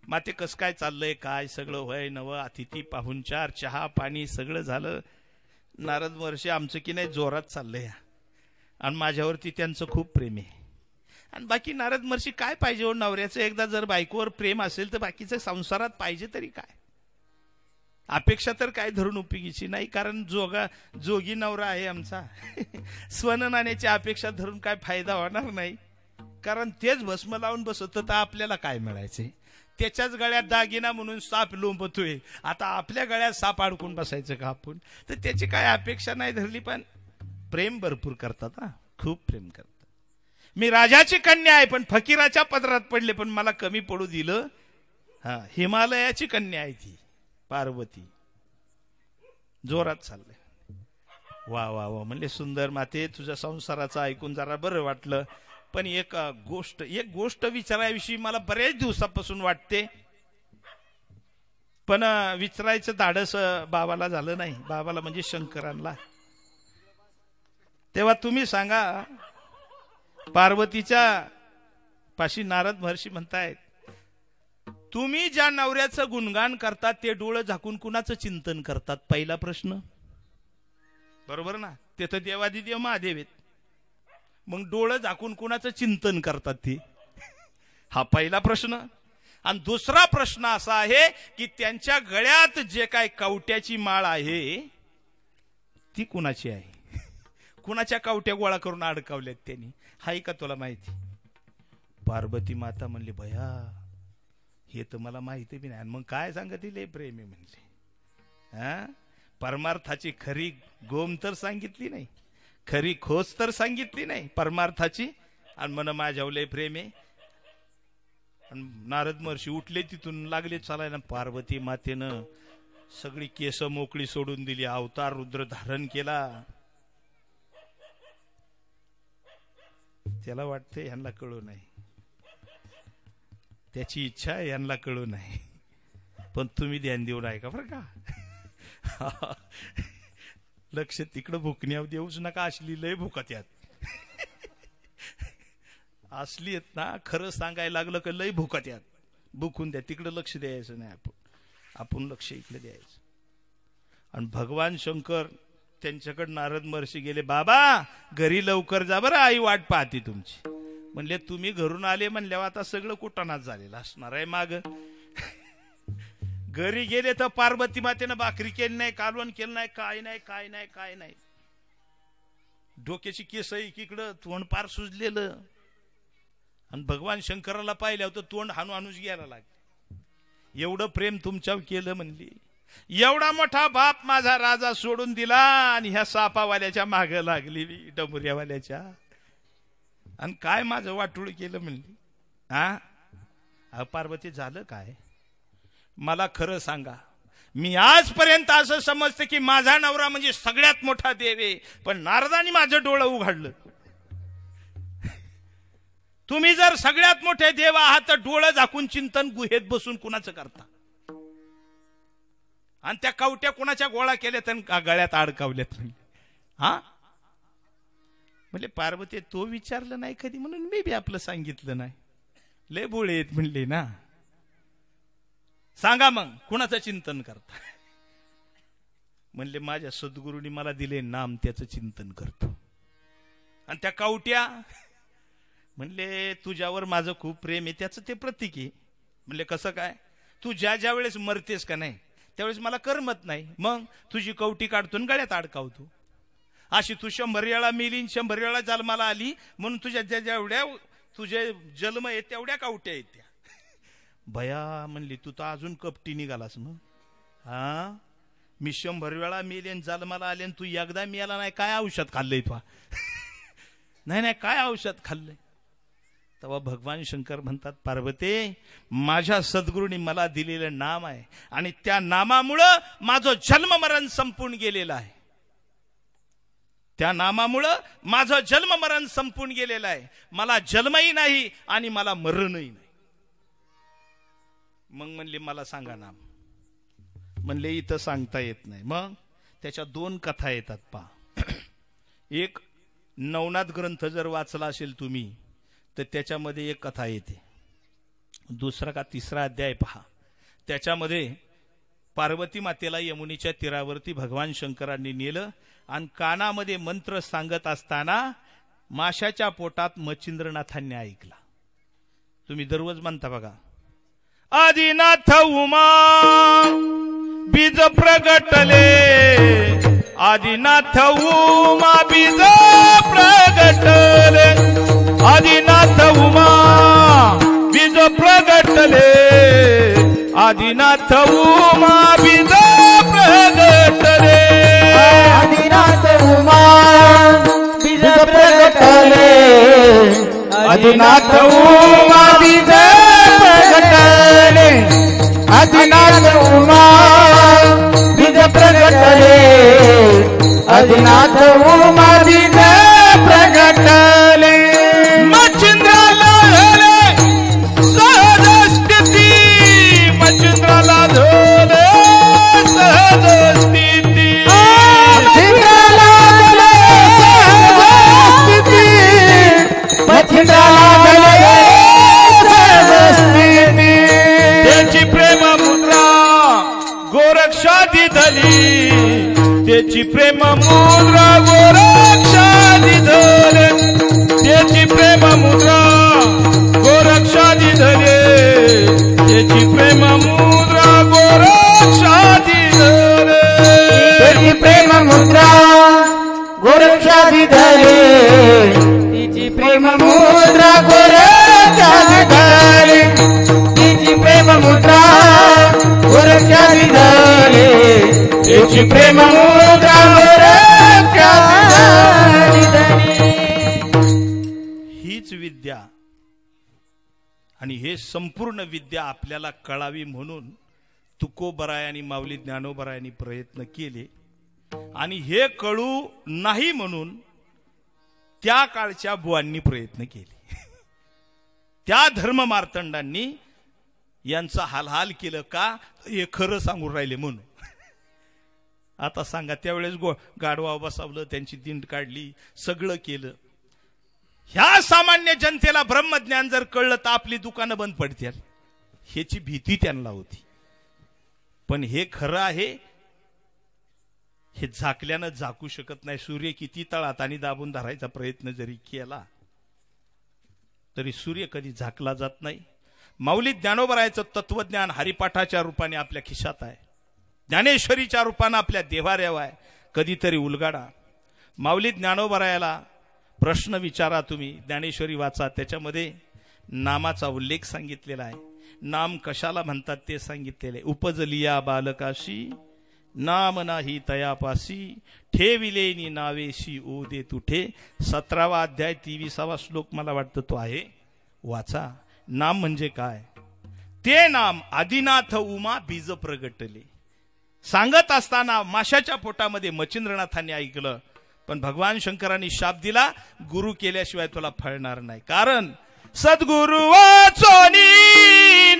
माते कस काय चाललंय, काय सगळं होय नव, अतिथी पाहुणचार, चहा पाणी सगळं झालं. नारद महर्षी, आमचं की नाही जोरात चाललंय, आणि माझ्यावरती त्यांचं खूप प्रेम आहे. आणि बाकी नारद महर्षी काय पाहिजे हो नवऱ्याचं, एकदा जर बायकोवर प्रेम असेल तर बाकीचं संसारात पाहिजे तरी काय, अपेक्षा तर काय धरून उपयोगीची नाही, कारण जोगी नवरा आहे आमचा. स्वननाण्याची अपेक्षा धरून काय फायदा होणार नाही, कारण तेच भस्म लावून बसत तर आपल्याला काय मिळायचे. त्याच्याच गळ्यात दागिना म्हणून साप लोंबतोय, आता आपल्या गळ्यात साप अडकून बसायचं का आपण, तर त्याची काय अपेक्षा नाही धरली. पण प्रेम भरपूर करतात, हा खूप प्रेम करतात. मी राजाची कन्या आहे पण फकीराच्या पदरात पडले, पण मला कमी पडू दिलं. हा, हिमालयाची कन्या आहे ती पार्वती. जोरात चाललंय. वा वा वा म्हणले, सुंदर माते, तुझ्या संसाराचं ऐकून जरा बरं वाटलं, पण एक गोष्ट विचारायविषयी मला बरेच दिवसापासून वाटते, पण विचारायचं धाडस बाबाला झालं नाही, बाबाला म्हणजे शंकरांना. तेव्हा तुम्ही सांगा, पार्वतीच्या पाशी नारद महर्षी म्हणतायत, तुम्ही ज्या नवऱ्याचं गुणगान करतात ते डोळं झाकून कुणाचं चिंतन करतात, पहिला प्रश्न. बरोबर ना, ते तर देवादिदेव महादेव आहेत, मग डोळं झाकून कुणाचं चिंतन करतात ते, हा पहिला प्रश्न. आणि दुसरा प्रश्न असा आहे की त्यांच्या गळ्यात जे काय कवट्याची माळ आहे ती कुणाची आहे, कुणाच्या कवट्या गोळा करून अडकावल्यात त्यांनी, हाय का तुला माहिती. पार्वती माता म्हणली, भया हे तर मला माहिती बी नाही. मग काय सांगत लय प्रेम आहे म्हणले. हा, परमार्थाची खरी गोम तर सांगितली नाही, खरी खोच तर सांगितली नाही परमार्थाची, आणि मन माझ्यावर लय प्रेम आहे. नारद महर्षी उठले तिथून, लागले चालायला. पार्वती मातेनं सगळी केस मोकळी सोडून दिली, अवतार रुद्र धारण केला. त्याला वाटते ह्यांना कळू नाही, त्याची इच्छा आहे ह्यांना कळू नाही, पण तुम्ही ध्यान देऊ नका बरं का. लक्ष तिकडं भुकण्यावर देऊच नका, असली लय भुकत यात. असली आहेत ना, खरं सांगायला लागलं का लय भुकत यात, भुकून द्या, तिकडं लक्ष द्यायचं नाही, आपण लक्ष इकडे द्यायचं. आणि भगवान शंकर त्यांच्याकडे नारद महर्षी गेले, बाबा घरी लवकर जा बरं, आई वाट पाहते तुमची. म्हणले, तुम्ही घरून आले म्हणल्यावर आता सगळं कुटाणाच झालेलं असणार आहे माग. घरी गेले तर पार्वती मातेनं भाकरी केली नाही, कालवण केलं नाही, काय नाही काय नाही काय नाही. डोक्याची केस एकीकडं, तोंड पार सुजलेलं. आणि भगवान शंकराला पाहिल्यावर तर तोंड हाणूच घ्यायला लागले, एवढं प्रेम तुमच्यावर केलं म्हणली. एवढा मोठा बाप माझा राजा सोडून दिला आणि ह्या सापावाल्याच्या माग लागली, डमुऱ्यावाल्याच्या, आणि काय माझं वाटोळ केलं म्हणली. हा पार्वती, झालं काय मला खरं सांगा. मी आजपर्यंत असं समजते की माझा नवरा म्हणजे सगळ्यात मोठा देव आहे, पण नारदानी माझं डोळं उघडलं. तुम्ही जर सगळ्यात मोठे देव आहात तर डोळं झाकून चिंतन गुहेत बसून कुणाचं करता, आणि त्या कवट्या कुणाच्या गोळा केल्यात आणि गळ्यात अडकावल्यात. हा, म्हणले पार्वती तो विचारलं नाही कधी म्हणून मी बी आपलं सांगितलं नाही. लय बोळे आहेत म्हणले ना. सांगा मग कुणाचं चिंतन करता. म्हणले माझ्या सद्गुरूंनी मला दिले नाम त्याचं चिंतन करतो. आणि त्या कावट्या म्हणले तुझ्यावर माझं खूप प्रेम आहे त्याचं ते प्रतीक आहे. म्हणले कसं काय. तू ज्या ज्या वेळेस मरतेस का नाही त्यावेळेस मला करमत नाही. मग तुझी कवटी काढतो गळ्यात अडकावतो. अशी तू 100 वेळा मेली 100 वेळा जन्माला आली म्हणून तुझ्या जेवढ्या तुझे जन्म आहे तेवढ्या कावट्या आहेत त्या. भया म्हणली तू तर अजून कपटी निघालास मग. हा मी 100 वेळा मेली आणि जन्माला आले तू एकदा मिळाला नाही. काय औषध खाल्लंय तू. नाही नाही काय औषध खाल्लंय. तेव्हा भगवान शंकर म्हणतात पार्वती माझ्या सद्गुरूंनी मला दिलेलं नाम आहे आणि त्या नामामुळं माझं जन्म मरण संपून गेलेलं आहे. त्या नामामुळं माझं जन्म मरण संपून गेलेलं आहे. मला जन्मही नाही आणि मला मरणही नाही. मग म्हणले मला सांगा नाम. म्हणले इथं सांगता येत नाही. मग त्याच्या 2 कथा येतात पहा. एक नवनाथ ग्रंथ जर वाचला असेल तुम्ही तर त्याच्यामध्ये एक कथा येते. 2 का 3 अध्याय पहा. त्याच्यामध्ये पार्वती मातेला यमुनेच्या तीरावरती भगवान शंकरांनी नेलं आणि कानामध्ये मंत्र सांगत असताना माशाच्या पोटात मच्छिंद्रनाथांनी ऐकला. तुम्ही दररोज म्हणता बघा आदिनाथ उमा बीज प्रगटले. आदिनाथ उमा बीज प्रगटले. आदिनाथ उमा बीज प्रगटले. आदिनाथ उमा बीज प्रगटले. आदिनाथ उमा बीज प्रगटले. आदिनाथ उमा बीज प्रगटले. आदिनाथ उमा बीज प्रगटले. आदिनाथ उमा बीज प्रगटले. मच्छिंद्राला सहज स्थिती. मच्छिंद्राला धोले सहज स्थिती. मच्छिंद्राला सहज स्थिती. मच्छिंद्राला सहज स्थिती. त्याची प्रेम मुद्रा गोरक्षादी धली. त्याची प्रेम मुद्रा गोरक्षादी धले. त्याची प्रेम मुद्रा गोरक्षादी धले. त्याची प्रेम मुद्रा गोरक्षादी धले. त्याची प्रेम मुद्रा गोरक्षादी धले. तिची प्रेम मुद्रा गोरक्षादी धले. तिची प्रेम मुद्रा गोरक्षादी धले. तिची प्रेम मुद्रा गोरक्षादी धले. हीच विद्या आणि हे संपूर्ण विद्या आपल्याला कळावी म्हणून तुकोबराय आणि माऊली ज्ञानोबरायांनी प्रयत्न केले. आणि हे कळू नाही म्हणून त्या काळच्या बुवांनी प्रयत्न केले. त्या धर्म मार्तंडांनी यांचा हालहाल केलं का हे खरं सांगून राहिले म्हणून. आता सांगा त्यावेळेस गाढवा बसवलं त्यांची दिंड काढली सगळं केलं. ह्या सामान्य जनतेला ब्रह्मज्ञान जर कळलं तर आपली दुकानं बंद पडतील ह्याची भीती त्यांना होती. पण हे खरं आहे हे झाकल्यानं झाकू शकत नाही. सूर्य किती तळात आणि दाबून धरायचा प्रयत्न जरी केला तरी सूर्य कधी झाकला जात नाही. माऊली ज्ञानोबरायचं तत्वज्ञान हरिपाठाच्या रूपाने आपल्या खिशात आहे. ज्ञानेश्वरीच्या रूपाने आपल्या देवाऱ्याव आहे. कधीतरी उलगाडा. माऊली ज्ञानोबरायाला प्रश्न विचारा तुम्ही. ज्ञानेश्वरी वाचा त्याच्यामध्ये नामाचा उल्लेख सांगितलेला आहे. नाम कशाला म्हणतात ते सांगितलेले. उपजलिया बालकाशी नाम नाही तयापासी ठेविलेनी नावेशी ओ दे तुठे. 17वा अध्याय 23वा श्लोक मला वाटतं तो आहे वाचा. नाम म्हणजे काय. ते नाम आदिनाथ उमा बीज प्रगटले सांगत असताना माशाच्या पोटामध्ये मच्छिंद्रनाथांनी ऐकलं. पण भगवान शंकरांनी शाप दिला गुरु केल्याशिवाय तुला फळणार नाही. कारण सद्गुरु वाचोनी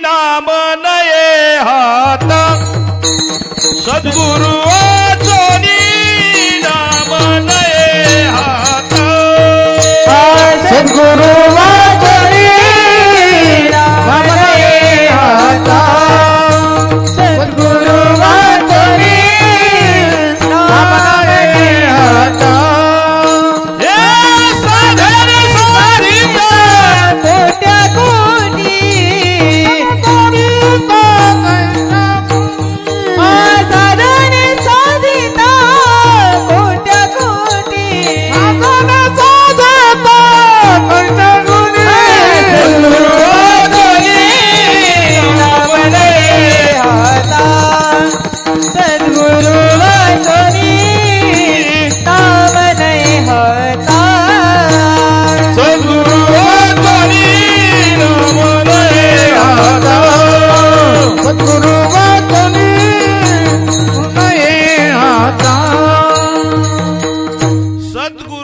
नाम नये हात. सद्गुरु वाचोनी नाम नये हात.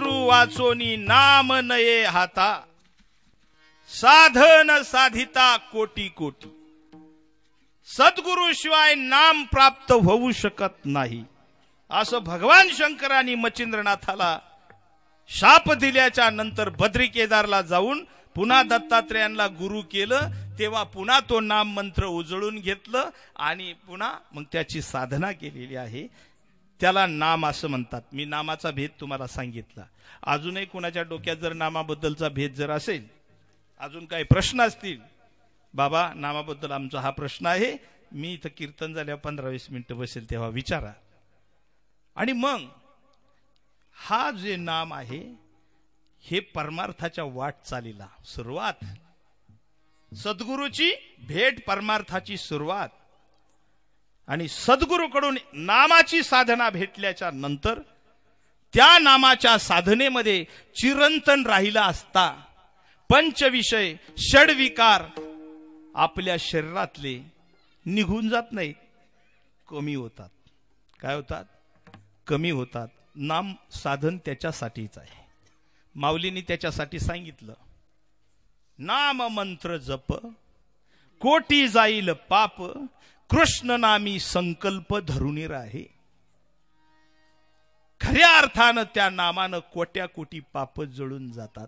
सद्गुरु वाचोनी नाम नये हाता, साधन साधिता कोटी कोटी. सद्गुरु शिवाय नाम प्राप्त होऊ शकत नाही असं भगवान शंकरांनी मच्छिंद्रनाथाला शाप दिल्याच्या नंतर बद्री केदारला जाऊन पुन्हा दत्तात्रेयांना गुरु केलं. तेव्हा पुन्हा तो नाम मंत्र उजळून घेतलं आणि पुन्हा मग त्याची साधना केलेली आहे. त्याला नाम असं म्हणतात. मी नामाचा भेद तुम्हाला सांगितला. अजूनही कुणाच्या डोक्यात जर नामाबद्दलचा भेद जर असेल, अजून काही प्रश्न असतील, बाबा नामाबद्दल आमचा हा प्रश्न आहे, मी इथं कीर्तन झाल्यावर 15-20 मिनिटं बसेल तेव्हा विचारा. आणि मग हा जे नाम आहे हे परमार्थाच्या वाटचालीला सुरुवात, सद्गुरूची भेट परमार्थाची सुरुवात. आणि सद्गुरूकडून नामाची साधना भेटल्याच्या नंतर त्या नामाच्या साधनेमध्ये चिरंतन राहिला असता पंचविषय षडविकार आपल्या शरीरातले निघून जात नाहीत, कमी होतात. काय होतात? कमी होतात. नाम साधन त्याच्यासाठीच आहे. माऊलींनी त्याच्यासाठी सांगितलं, नाम मंत्र जप कोटी जाईल पाप, कृष्ण नामी संकल्प धरुनी राहे. खऱ्या अर्थानं त्या नामानं कोट्या कोटी पाप जळून जातात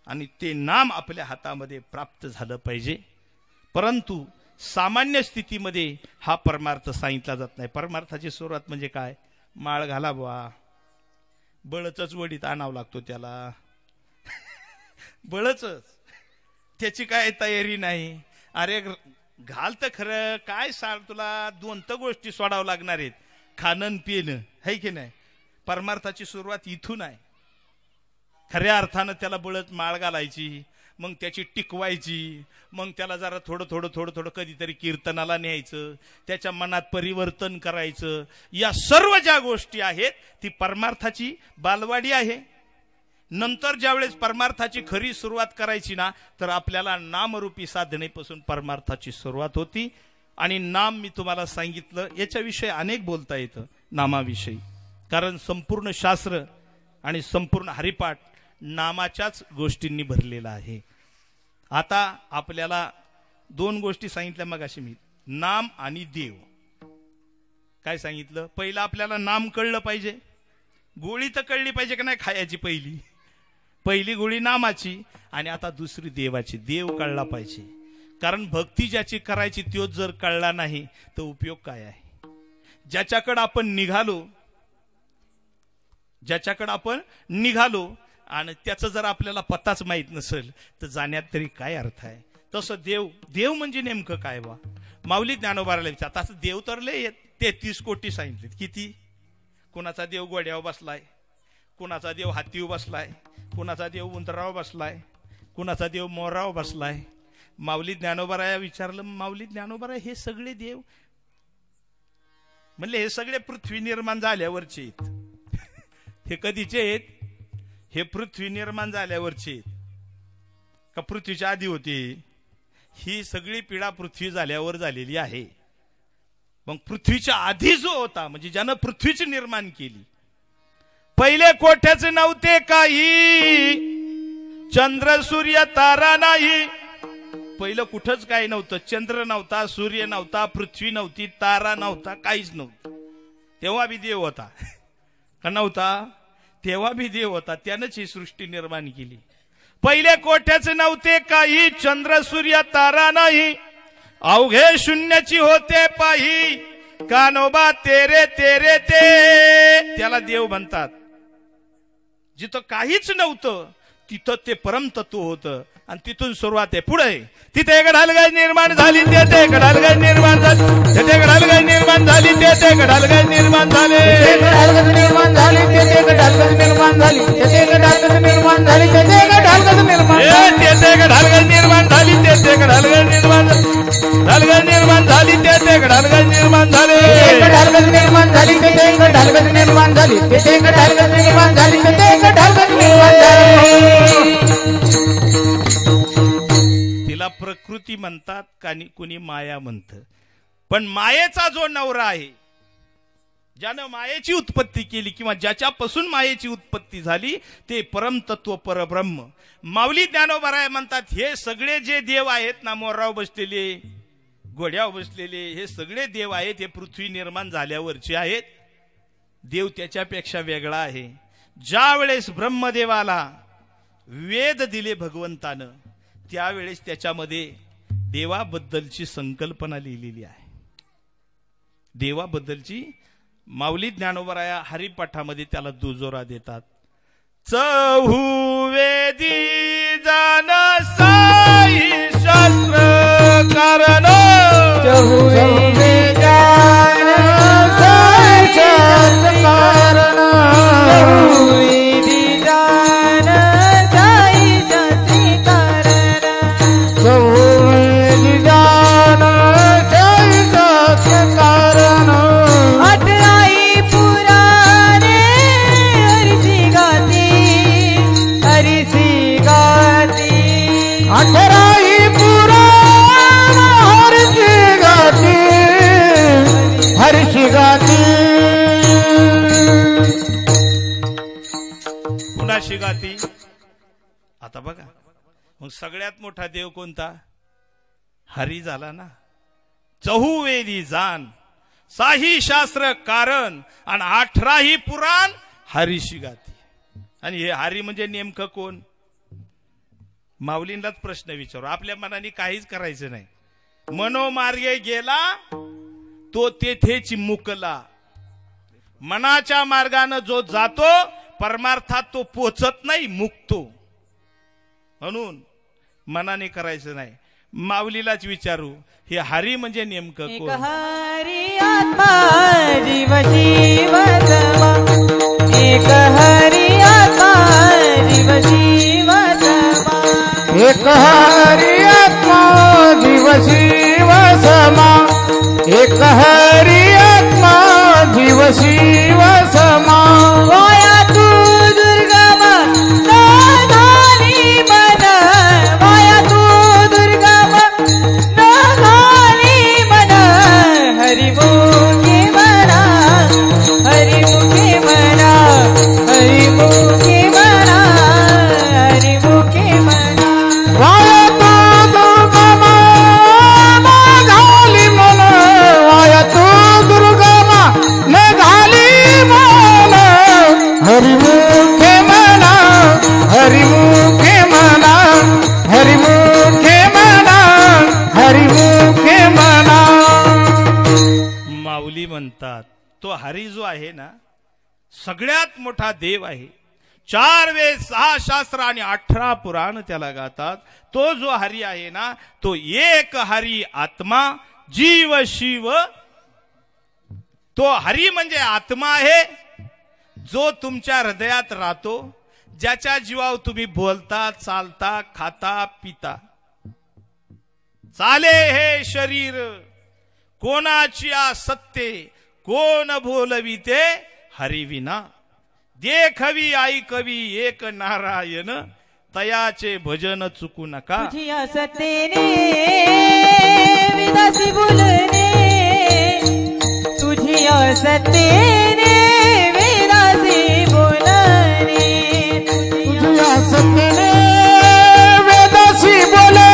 आणि ते नाम आपल्या हातामध्ये प्राप्त झालं पाहिजे. परंतु सामान्य स्थितीमध्ये हा परमार्थ सांगितला जात नाही. परमार्थाची सुरुवात म्हणजे काय? माळ घाला बुवा, बळच वडीत आणावं लागतो त्याला, बळच, त्याची काय तयारी नाही. अरे घाल तर खरं, काय सांग तुला 2 गोष्टी सोडावं लागणार आहेत, खाणं पिणं, है की नाही. परमार्थाची सुरुवात इथून आहे. खऱ्या अर्थानं त्याला बळच माळ घालायची, मग त्याची टिकवायची, मग त्याला जरा थोडं थोडं थोडं थोडं कधीतरी कीर्तनाला न्यायचं, त्याच्या मनात परिवर्तन करायचं. या सर्व ज्या गोष्टी आहेत ती परमार्थाची बालवाडी आहे. नंतर ज्यावेळेस परमार्थाची खरी सुरुवात करायची ना, तर आपल्याला नामरूपी साधनेपासून परमार्थाची सुरुवात होती. आणि नाम मी तुम्हाला सांगितलं, याच्याविषयी अनेक बोलता येतं नामाविषयी, कारण संपूर्ण शास्त्र आणि संपूर्ण हरिपाठ नामाच्याच गोष्टींनी भरलेला आहे. आता आपल्याला 2 गोष्टी सांगितल्या मगाशी मी, नाम आणि देव. काय सांगितलं? पहिलं आपल्याला नाम कळलं पाहिजे. गोळी तर कळली पाहिजे का नाही खायची? पहिली गोळी नामाची, आणि आता दुसरी देवाची. देव कळला पाहिजे, कारण भक्ती ज्याची करायची तोच जर कळला नाही तर उपयोग काय आहे? ज्याच्याकडे आपण निघालो आणि त्याचं जर आपल्याला पत्ताच माहित नसेल तर जाण्यात तरी काय अर्थ आहे? तसं देव म्हणजे नेमकं काय बा? माऊली ज्ञानोबाराला विचारतात. असं देव तर लय 33 कोटी सांगितले. किती? कुणाचा देव गोड्यावर बसलाय, कुणाचा देव हातीवर बसलाय, कुणाचा देव उंदरावर बसलाय, कुणाचा देव मोरावर बसलाय. माऊली ज्ञानोबाराया विचारलं, माऊली ज्ञानोबाराया हे सगळे देव म्हणले हे सगळे पृथ्वी निर्माण झाल्यावरचे आहेत. हे कधीचे आहेत? हे पृथ्वी निर्माण झाल्यावरचे आहेत का पृथ्वीच्या आधी होते? ही सगळी पिढा पृथ्वी झाल्यावर झालेली आहे. मग पृथ्वीच्या आधी जो होता म्हणजे ज्यानं पृथ्वीची निर्माण केली, पहिले कोठ्याचे नव्हते काही, चंद्र सूर्य तारा नाही. पहिलं कुठंच काही नव्हतं. चंद्र नव्हता, सूर्य नव्हता, पृथ्वी नव्हती, तारा नव्हता, काहीच नव्हतं. तेव्हा बी देव होता का नव्हता? तेव्हा बी देव होता. त्यानंच ही सृष्टी निर्माण केली. पहिले कोठ्याचे नव्हते काही, चंद्र सूर्य तारा नाही, अवघे शून्याची होते पाही, कानोबा तेरे तेरे ते. त्याला देव म्हणतात. जिथं काहीच नव्हतं तिथं ते परमतत्व होतं आणि तिथून सुरुवात आहे. पुढे तिथे गडालगाय निर्माण झाली, तेथे गडालगाय निर्माण झाली, तेथे गडालगाय निर्माण झाली, तेथे गडालगाय निर्माण झाले, गडालगज निर्माण झाली, तेथे गडालगज निर्माण झाली, तेथे गडालगज निर्माण झाली, तेथे गडालगज निर्माण झाली, तेथे गडालगाय निर्माण झाली, तेथे गडालगाय निर्माण झाली, तेथे गडालगाय निर्माण झाले, गडालगज निर्माण झाली, तेथे गडालगज निर्माण झाली, तेथे गडालगज निर्माण झाली, तेथे गडालगज निर्माण झाली. तिला प्रकृती म्हणतात, कुणी माया म्हणतं. पण मायेचा जो नवरा आहे ज्यानं मायेची उत्पत्ती केली किंवा ज्याच्यापासून मायेची उत्पत्ती झाली ते परमतत्व परब्रह्म. माऊली ज्ञानोबा म्हणतात हे सगळे जे देव आहेत ना, मोराव बसलेले, घोड्यावर बसलेले, हे सगळे देव आहेत, हे पृथ्वी निर्माण झाल्यावरचे आहेत. देव त्याच्यापेक्षा वेगळा आहे. ज्या वेळेस ब्रह्मदेवाला वेद दिले भगवंतानं, त्यावेळेस त्याच्यामध्ये देवाबद्दलची संकल्पना लिहिलेली आहे. देवाबद्दलची माऊली ज्ञानोबराया हरिपाठामध्ये त्याला दुजोरा देतात. चहुवेदी जान साई शास्त्र कारण, चहुवेदी जान साई शास्त्र कारण, चहुवेदी जान साई शास्त्री कारण, चहुवेदी जान साई शास्त्र कारण, अठराई पुराणे हरिसी गाती, हरिसी गाती, अठराई पुराण हरशी गाती, हरशी गाती. कुणाशी गाती? आता बघा, मग सगळ्यात मोठा देव कोणता? हरी झाला ना. चहुवेदी जान साही शास्त्र कारण आणि 18ही पुराण हरीशी गाती. आणि हे हरी म्हणजे नेमकं कोण? माऊलींनाच प्रश्न विचारू. आपल्या मनाने काहीच करायचं नाही. मनोमार्गे गेला तो तेथेच मुकला. मनाच्या मार्गाने जो जातो परमार्थात तो पोचत नाही, मुक्तो. म्हणून मनाने करायचं नाही. माऊलीलाच विचारू, हे हरी म्हणजे नेमकं एक कोण? हरी आत्मा जीव शिव समा, एक हरी आत्मा जीव शिव समा, एक हरी आत्मा जीव शिव समा, एक हरी आत्मा जीव शिव समा. वाया तू दुर्गम न झाली मन, वाया तू दुर्गम न झाली मन, हरिमुखे म्हणा, हरिमुखे म्हणा, हरिमुखे म्हणा, हरिमुखे म्हणा. वाया तू दुर्गमा न झाली मन, वाया तू दुर्गमा न झाली मन, हरिमुखे म्हणा, हरिमुखे म्हणा, हरिमुखे म्हणा, हरिमुखे म्हणा. माऊली म्हणतात तो हरी जो आहे ना, सगळ्यात मोठा देव आहे. 4 वेद 6 शास्त्र आणि 18 पुराण त्याला गातात. तो जो हरी आहे ना, तो एक हरी आत्मा जीव शिव. तो हरी म्हणजे आत्मा आहे, जो तुमच्या हृदयात राहतो, ज्याच्या जीवावर तुम्ही बोलता, चालता, खाता, पिता. चाले हे शरीर कोणाची सत्ते, कोण बोलविते हरिविना. देखवी ऐकवी एक नारायण, तयाचे भजन चुकू नका. तुझी असतेने विदासी बोलणे, तुझी असतेने विदासी बोलणे, तुझ्या सत्तेने वेदाशी बोलणे,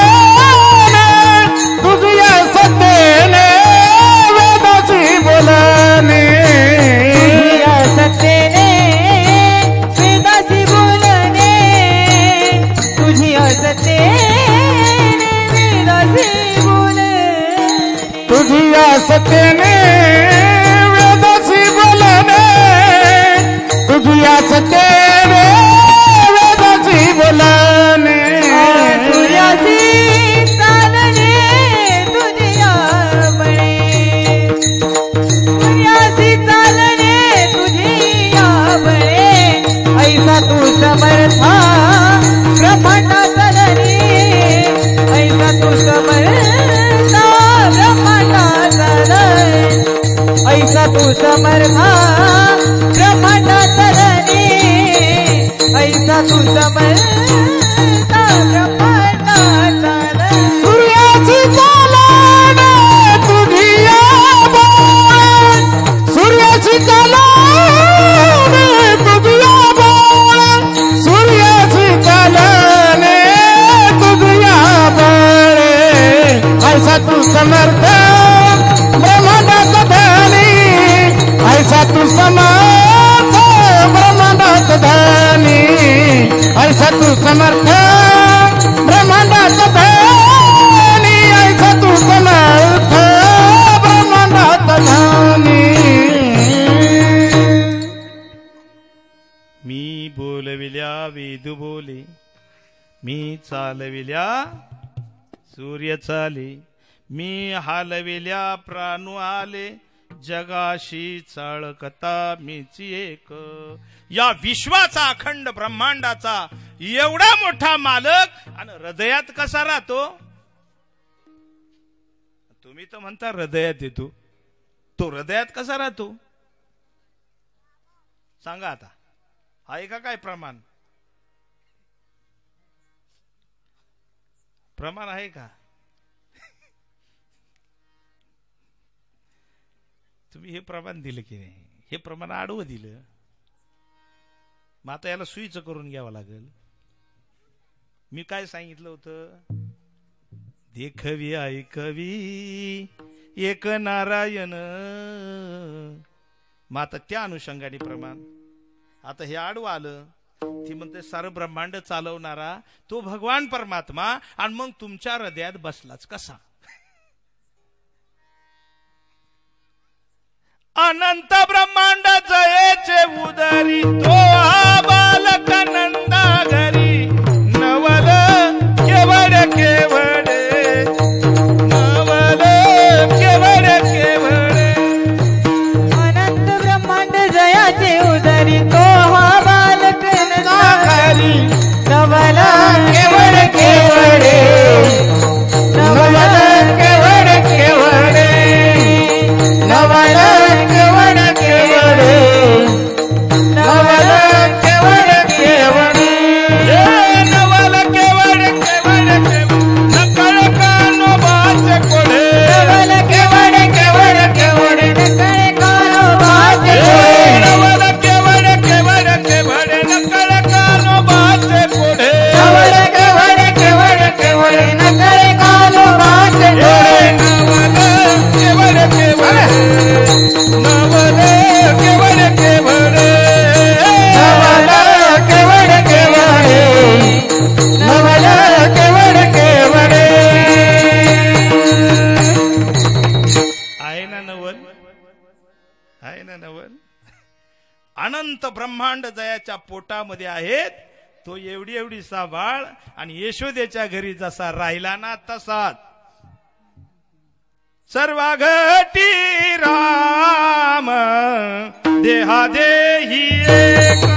तुझ्या सत्तेने वेदाशी बोलणे, तुझी असतेने विदासी बोलणे, तुझी असतेने विदासी बोलणे, तुझ्या सत्तेने वेदाशी बोलणे, तुझ्या सत्तेने वेदाशी बोलणे. तुझ्याशी चालणे तुझ्या बळे, तुझ्याशी चालणे तुझिया बळे, ऐसा तू समर्था ब्रह्मांडाचा धनी, ऐसा तू समर्था ब्रह्मांडाचा धनी, ऐसा तू समर्था ब्रह्मांडाचा धनी, ऐसा तू समर्था ब्रह्मांडाचा धनी. सूर्याची चालणे तुझिया बळे, सूर्याची समर्थ ब्रह्मांडाचा धनी ऐसा तू समर्थ ब्रह्मांडाचा धनी मी बोलविल्या वेदू बोले मी चालविल्या सूर्य चाले मी हालविल्या प्राणू आले जगाशी चाळकता मीची एक या विश्वाचा अखंड ब्रह्मांडाचा एवढा मोठा मालक आणि हृदयात कसा राहतो तुम्ही तर म्हणता हृदयात येतो तो हृदयात कसा राहतो सांगा आता आहे का काय प्रमाण प्रमाण आहे का तुम्ही हे प्रमाण दिलं की नाही हे प्रमाण आडवं दिलं मग आता याला सुईचं करून घ्यावं लागेल मी काय सांगितलं होतं देखवी ऐकवी एक नारायण मग आता त्या अनुषंगाने प्रमाण आता हे आडवं आलं ती म्हणते सारं ब्रह्मांड चालवणारा तो भगवान परमात्मा आणि मग तुमच्या हृदयात बसलाच कसा अनंत ब्रह्मांड जयेचे उदरी तो बालक नंदा घरी नवल केवड केवडे नवल केवड केवडे अनंत ब्रह्मांड जयाचे उदरी तो हा बालक घरी नवला केवड केवडे नवल केवड केवडे नवल केवड केवडे नवल केवड केवडे नवल केवड केवड नकळ कानो बाच कोडे नवल केवड केवड केवड नकळे कानो बाच नवल केवड केवड केवड नकळ कानो बाच कोडे नवल केवड केवड केवड नकळे कानो बाच नवल केवड केवड नवल केवड केवड नवल केवड केवडे नवल केवड केवडे आहे ना नवल आहे ना नवल अनंत ब्रह्मांड जयाच्या पोटामध्ये आहेत तो एवढी एवढी बाळ आणि यशोदेच्या घरी जसा राहिला ना तसाच सर्व घटी राम देहा देही एक